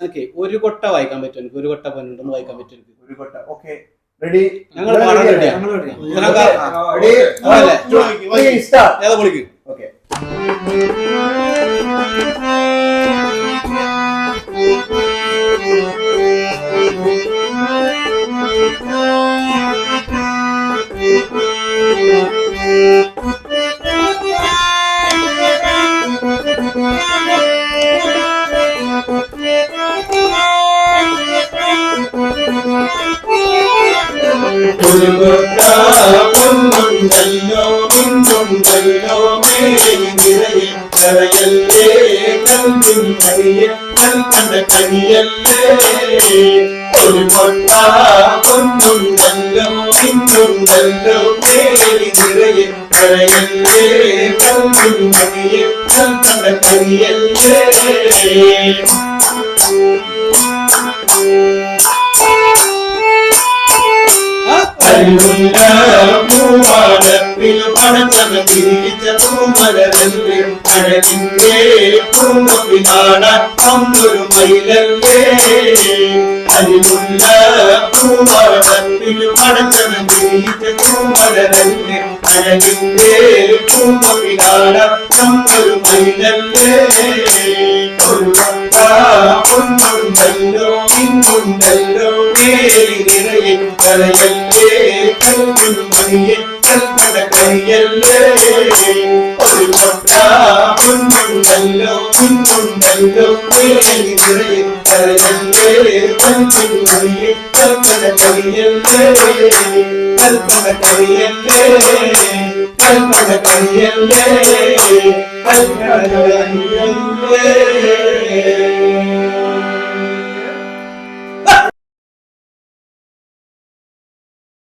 Okay, ഒരു കൊട്ട വായിക്കാൻ പറ്റും എനിക്ക്. ഒരു കൊട്ട പൊന്നുണ്ടെന്ന് വായിക്കാൻ പറ്റും എനിക്ക്. ഒരു കൊട്ട. Okay, ready? ഞങ്ങൾ പാടാൻ റെഡിയാ. ഏതാ പൊളിക്ക്? ഓക്കെ. ഒരു കൊട്ട പൊന്നുണ്ടല്ലോ മിന്നുണ്ടല്ലോ മേലിൽ നിറയെ കരയല്ലേ കൽവിൻ മണിയെ കൽക്കണ്ട കനിയല്ലേ. ഒരു കൊട്ട പൊന്നുണ്ടല്ലോ മിന്നുണ്ടല്ലോ മേലിൽ നിറയെ കരയല്ലേ കൽവിൻ മണിയെ കൽക്കണ്ട കനിയല്ലേ. പൂവാനത്തിൽ പടച്ചവ തിരിച്ച പൂമലരല്ലേ അഴകിന്റെ പൂമുഖിനാടാൻ വന്നൊരു മയിലല്ലേ. അരിമുല്ല പൂവാനത്തിൽ പടച്ചവ തിരിച്ച പൂമലരല്ലേ അഴകിന്റെ പൂമുഖിനാടാൻ വന്നൊരു മയിലല്ലേ. ഒരു കൊട്ട പൊന്നുണ്ടല്ലോ മിന്നുണ്ടല്ലോ മേലിൽ നിറയെ കരയല്ലേ കൽവിൻ മണിയെ കൽക്കണ്ട കനിയല്ലേ. ഒരു കൊട്ട പൊന്നുണ്ടല്ലോ മിന്നുണ്ടല്ലോ മേലിൽ നിറയെ കരയല്ലേ കൽവിൻ മണിയെ കൽക്കണ്ട കനിയല്ലേ. കൽക്കണ്ട കനിയല്ലേ കൽക്കണ്ട കനിയല്ലേ കൽക്കണ്ട കനിയല്ലേ.